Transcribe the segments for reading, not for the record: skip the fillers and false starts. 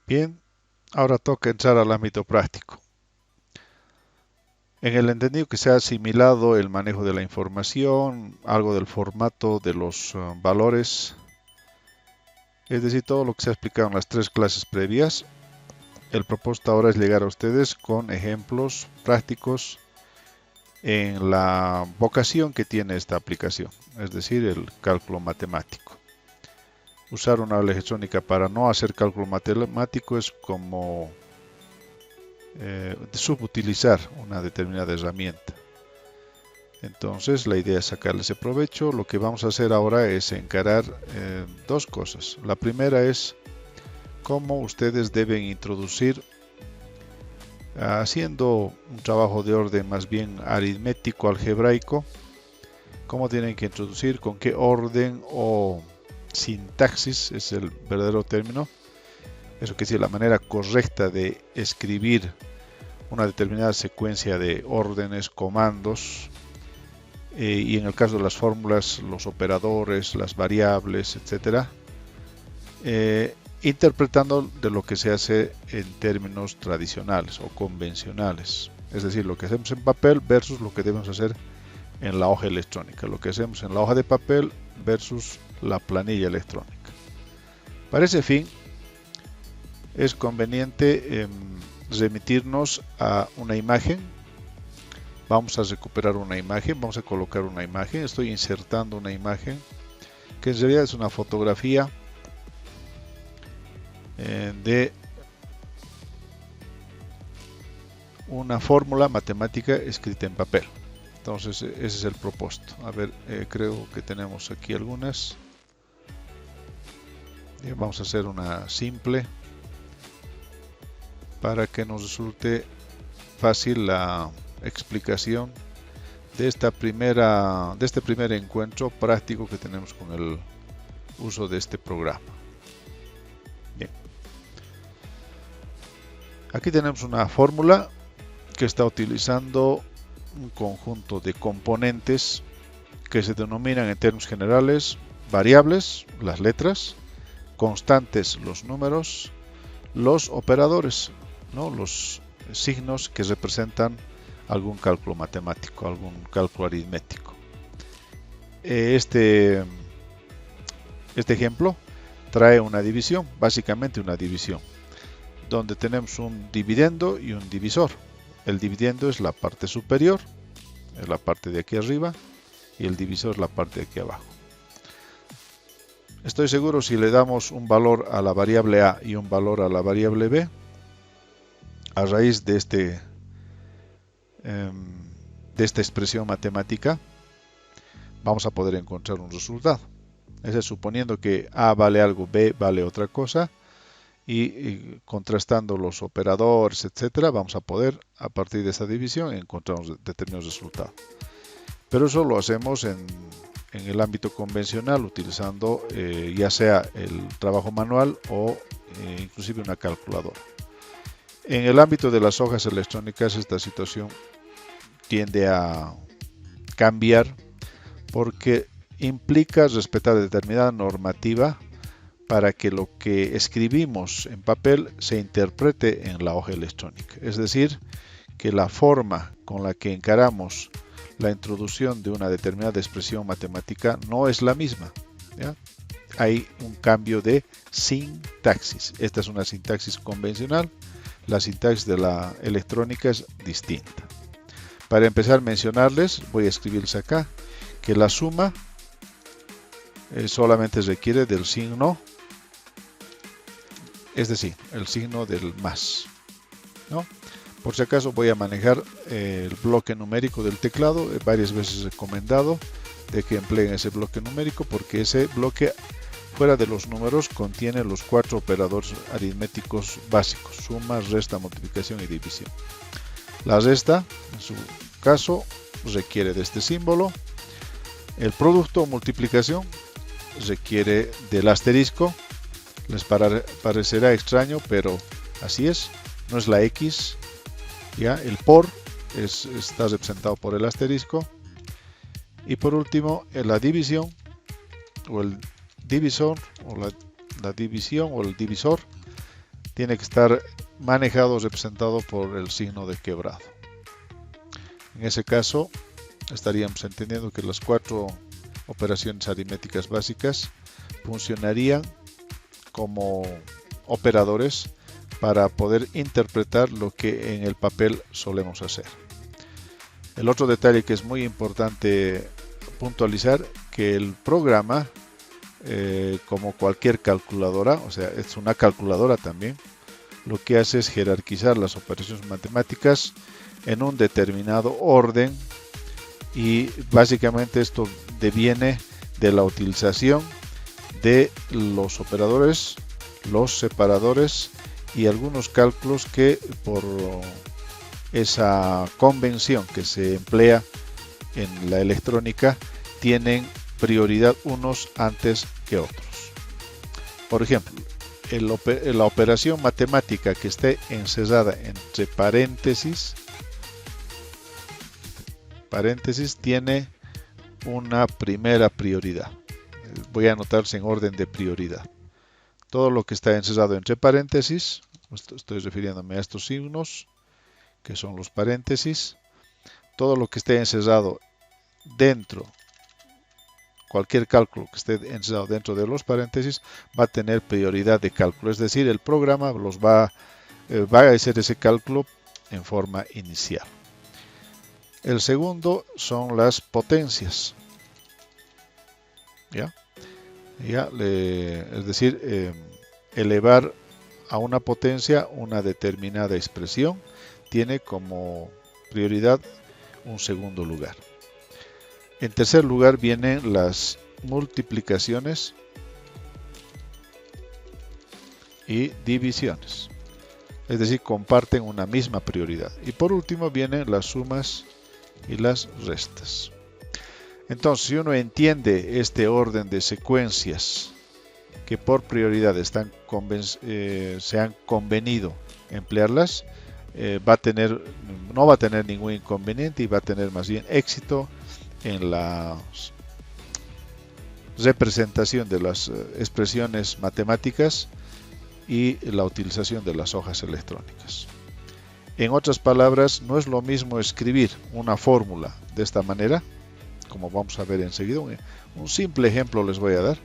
Bien, ahora toca entrar al ámbito práctico. En el entendido que se ha asimilado el manejo de la información, algo del formato de los valores, es decir, todo lo que se ha explicado en las tres clases previas, el propósito ahora es llegar a ustedes con ejemplos prácticos en la vocación que tiene esta aplicación, es decir, el cálculo matemático. Usar una electrónica para no hacer cálculo matemático es como subutilizar una determinada herramienta. Entonces la idea es sacarle ese provecho. Lo que vamos a hacer ahora es encarar dos cosas. La primera es cómo ustedes deben introducir, haciendo un trabajo de orden más bien aritmético, algebraico, cómo tienen que introducir, con qué orden o sintaxis es el verdadero término. Eso quiere decir la manera correcta de escribir una determinada secuencia de órdenes, comandos, y en el caso de las fórmulas, los operadores, las variables, etcétera, interpretando de lo que se hace en términos tradicionales o convencionales. Es decir, lo que hacemos en papel versus lo que debemos hacer en la hoja electrónica. Lo que hacemos en la hoja de papel versus la planilla electrónica. Para ese fin, es conveniente remitirnos a una imagen. Vamos a recuperar una imagen, vamos a colocar una imagen. Estoy insertando una imagen que en realidad es una fotografía de una fórmula matemática escrita en papel. Entonces ese es el propósito. A ver, creo que tenemos aquí algunas. Vamos a hacer una simple para que nos resulte fácil la explicación de este primer encuentro práctico que tenemos con el uso de este programa. Bien. Aquí tenemos una fórmula que está utilizando un conjunto de componentes que se denominan en términos generales variables, las letras, constantes, los números, los operadores, ¿no? Los signos que representan algún cálculo matemático, algún cálculo aritmético. Este ejemplo trae una división, básicamente una división, donde tenemos un dividendo y un divisor. El dividendo es la parte superior, es la parte de aquí arriba, y el divisor es la parte de aquí abajo. Estoy seguro si le damos un valor a la variable a y un valor a la variable b, a raíz de esta expresión matemática, vamos a poder encontrar un resultado. Es decir, suponiendo que a vale algo, b vale otra cosa, y contrastando los operadores, etcétera, vamos a poder, a partir de esa división, encontrar un determinado resultado. Pero eso lo hacemos en el ámbito convencional, utilizando ya sea el trabajo manual o inclusive una calculadora. En el ámbito de las hojas electrónicas, esta situación tiende a cambiar porque implica respetar determinada normativa para que lo que escribimos en papel se interprete en la hoja electrónica. Es decir, que la forma con la que encaramos la introducción de una determinada expresión matemática no es la misma, ¿ya? Hay un cambio de sintaxis. Esta es una sintaxis convencional, la sintaxis de la electrónica es distinta. Para empezar a mencionarles, voy a escribirles acá, que la suma solamente requiere del signo, es decir, el signo del más, ¿no? Por si acaso voy a manejar el bloque numérico del teclado, varias veces recomendado de que empleen ese bloque numérico porque ese bloque fuera de los números contiene los 4 operadores aritméticos básicos: suma, resta, multiplicación y división. La resta, en su caso, requiere de este símbolo. El producto o multiplicación requiere del asterisco. Les parecerá extraño, pero así es. No es la X. ¿Ya? El por está representado por el asterisco. Y por último, la división o el divisor o la división o el divisor tiene que estar manejado o representado por el signo de quebrado. En ese caso, estaríamos entendiendo que las 4 operaciones aritméticas básicas funcionarían como operadores para poder interpretar lo que en el papel solemos hacer. El otro detalle que es muy importante puntualizar, que el programa, como cualquier calculadora, o sea, es una calculadora también, lo que hace es jerarquizar las operaciones matemáticas en un determinado orden, y básicamente esto deviene de la utilización de los operadores, los separadores y algunos cálculos que por esa convención que se emplea en la electrónica tienen prioridad unos antes que otros. Por ejemplo, la operación matemática que esté encerrada entre paréntesis tiene una primera prioridad. Voy a anotarse en orden de prioridad. Todo lo que está encerrado entre paréntesis, estoy refiriéndome a estos signos que son los paréntesis, todo lo que esté encerrado dentro, cualquier cálculo que esté encerrado dentro de los paréntesis va a tener prioridad de cálculo, es decir, el programa va a hacer ese cálculo en forma inicial. El segundo son las potencias, es decir, elevar a una potencia una determinada expresión tiene como prioridad un segundo lugar. En tercer lugar vienen las multiplicaciones y divisiones, es decir, comparten una misma prioridad. Y por último vienen las sumas y las restas. Entonces, si uno entiende este orden de secuencias que por prioridad se han convenido emplearlas, no va a tener ningún inconveniente y va a tener más bien éxito en la representación de las expresiones matemáticas y la utilización de las hojas electrónicas. En otras palabras, no es lo mismo escribir una fórmula de esta manera, como vamos a ver enseguida. Un simple ejemplo les voy a dar.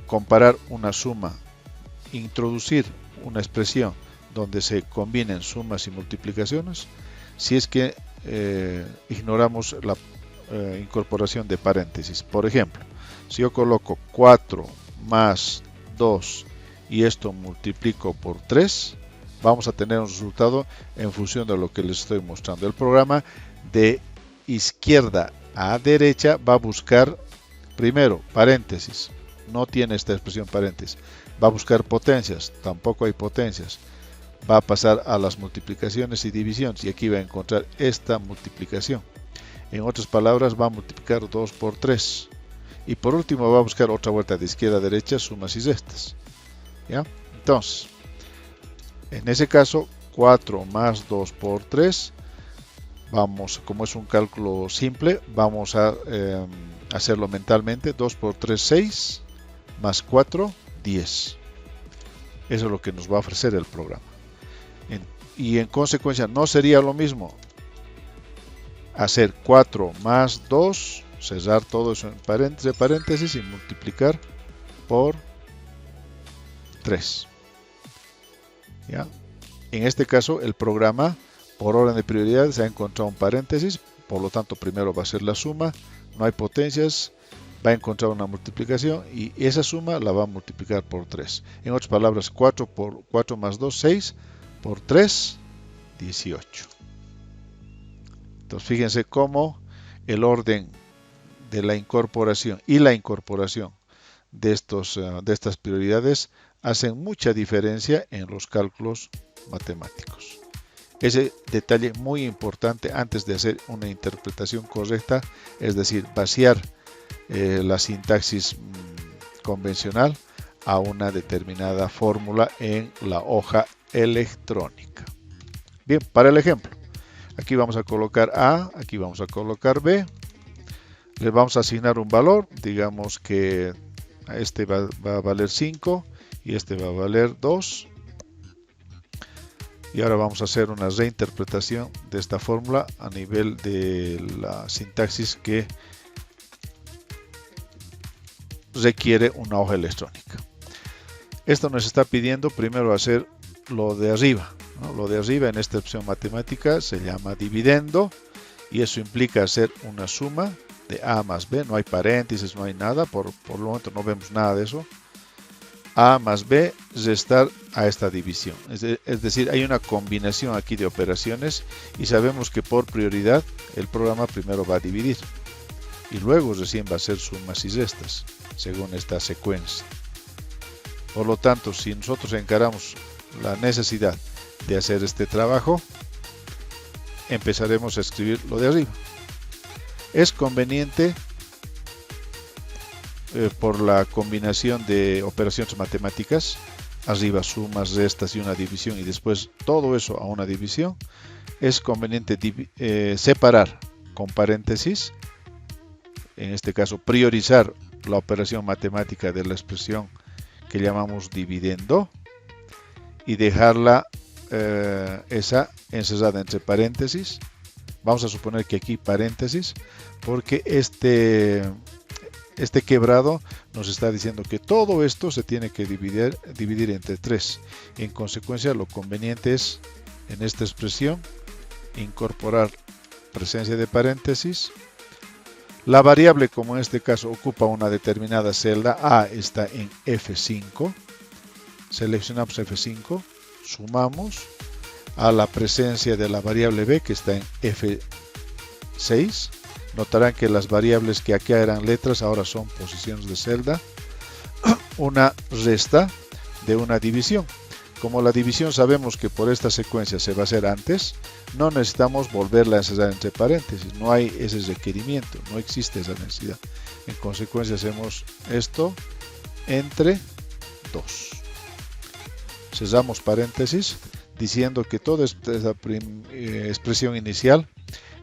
Comparar una suma, introducir una expresión donde se combinen sumas y multiplicaciones, si es que ignoramos la incorporación de paréntesis. Por ejemplo, si yo coloco 4 más 2 y esto multiplico por 3, vamos a tener un resultado en función de lo que les estoy mostrando. El programa de izquierda a derecha va a buscar primero paréntesis, no tiene esta expresión paréntesis, va a buscar potencias, tampoco hay potencias, va a pasar a las multiplicaciones y divisiones y aquí va a encontrar esta multiplicación. En otras palabras, va a multiplicar 2 por 3 y por último va a buscar otra vuelta de izquierda a derecha, sumas y restas. Entonces, en ese caso, 4 más 2 por 3, como es un cálculo simple, vamos a hacerlo mentalmente. 2 por 3, 6, más 4, 10. Eso es lo que nos va a ofrecer el programa. Y en consecuencia, no sería lo mismo hacer 4 más 2, cerrar todo eso entre paréntesis y multiplicar por 3. En este caso, el programa, por orden de prioridad, se ha encontrado un paréntesis, por lo tanto, primero va a ser la suma, no hay potencias, va a encontrar una multiplicación y esa suma la va a multiplicar por 3. En otras palabras, 4 más 2, 6, por 3, 18. Entonces, fíjense cómo el orden de la incorporación y la incorporación de estas prioridades hacen mucha diferencia en los cálculos matemáticos. Ese detalle muy importante antes de hacer una interpretación correcta, es decir, vaciar la sintaxis convencional a una determinada fórmula en la hoja electrónica. Bien, para el ejemplo, aquí vamos a colocar A, aquí vamos a colocar B, le vamos a asignar un valor, digamos que a este va a valer 5 y este va a valer 2. Y ahora vamos a hacer una reinterpretación de esta fórmula a nivel de la sintaxis que requiere una hoja electrónica. Esto nos está pidiendo primero hacer lo de arriba, ¿no? Lo de arriba en esta opción matemática se llama dividendo y eso implica hacer una suma de A más B, no hay paréntesis, no hay nada, por el momento no vemos nada de eso. A más B restar a esta división, es decir, hay una combinación aquí de operaciones y sabemos que por prioridad el programa primero va a dividir y luego recién va a hacer sumas y restas según esta secuencia. Por lo tanto, si nosotros encaramos la necesidad de hacer este trabajo, empezaremos a escribir lo de arriba. Es conveniente por la combinación de operaciones matemáticas, arriba sumas, restas y una división y después todo eso a una división, es conveniente separar con paréntesis, en este caso priorizar la operación matemática de la expresión que llamamos dividendo y dejarla esa encerrada entre paréntesis. Vamos a suponer que aquí paréntesis porque este quebrado nos está diciendo que todo esto se tiene que dividir entre 3. En consecuencia, lo conveniente es en esta expresión incorporar presencia de paréntesis. La variable, como en este caso ocupa una determinada celda, A está en F5. Seleccionamos F5, sumamos a la presencia de la variable B que está en F6. Notarán que las variables que aquí eran letras ahora son posiciones de celda. Una resta de una división. Como la división sabemos que por esta secuencia se va a hacer antes, no necesitamos volverla a encerrar entre paréntesis. No hay ese requerimiento, no existe esa necesidad. En consecuencia hacemos esto entre 2. Cerramos paréntesis diciendo que toda esta expresión inicial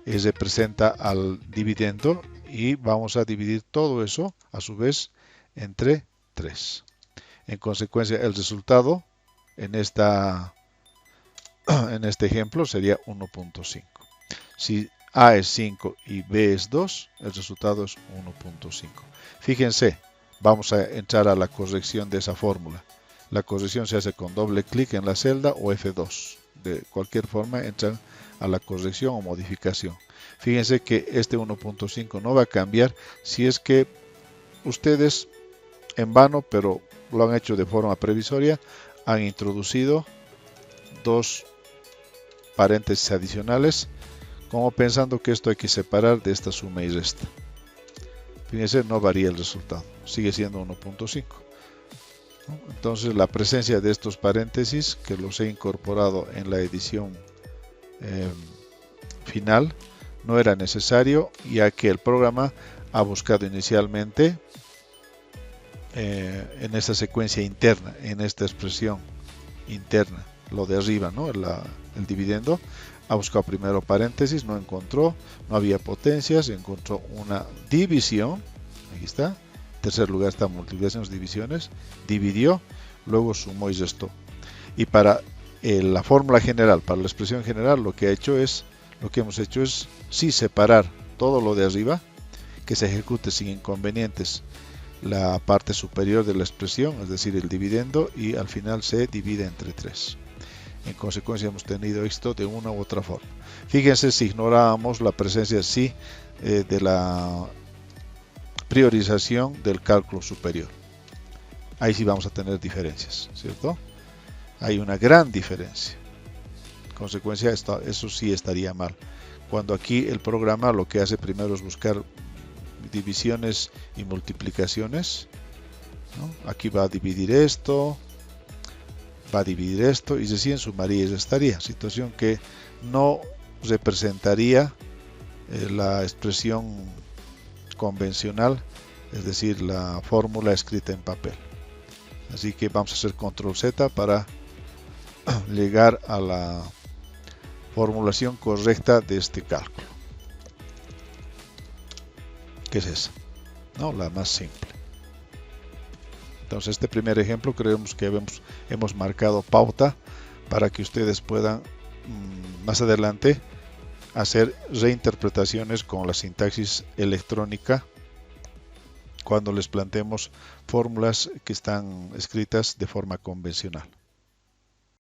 representa al dividendo y vamos a dividir todo eso a su vez entre 3. En consecuencia el resultado en este ejemplo sería 1.5. Si A es 5 y B es 2, el resultado es 1.5. Fíjense, vamos a entrar a la corrección de esa fórmula. La corrección se hace con doble clic en la celda o F2. De cualquier forma entran a la corrección o modificación. Fíjense que este 1.5 no va a cambiar si es que ustedes en vano, pero lo han hecho de forma previsoria, han introducido 2 paréntesis adicionales, como pensando que esto hay que separar de esta suma y resta. Fíjense, no varía el resultado, sigue siendo 1.5. Entonces la presencia de estos paréntesis, que los he incorporado en la edición final, no era necesario, ya que el programa ha buscado inicialmente en esta secuencia interna, en esta expresión interna, lo de arriba, ¿no? El dividendo, ha buscado primero paréntesis, no encontró, no había potencias, encontró una división, aquí está, en tercer lugar está multiplicaciones, divisiones, dividió, luego sumó y restó. Y para la fórmula general, para la expresión general, lo que hemos hecho es sí separar todo lo de arriba, que se ejecute sin inconvenientes la parte superior de la expresión, es decir, el dividendo, y al final se divide entre 3. En consecuencia hemos tenido esto de una u otra forma. Fíjense si ignorábamos la presencia sí de la priorización del cálculo superior. Ahí sí vamos a tener diferencias, ¿cierto? Hay una gran diferencia. En consecuencia, eso sí estaría mal. Cuando aquí el programa lo que hace primero es buscar divisiones y multiplicaciones, ¿no? Aquí va a dividir esto, y recién sumaría y restaría, situación que no representaría la expresión convencional, es decir, la fórmula escrita en papel. Así que vamos a hacer control Z para llegar a la formulación correcta de este cálculo, que es esa, ¿no? La más simple. Entonces, este primer ejemplo creemos que hemos marcado pauta para que ustedes puedan más adelante hacer reinterpretaciones con la sintaxis electrónica cuando les planteemos fórmulas que están escritas de forma convencional.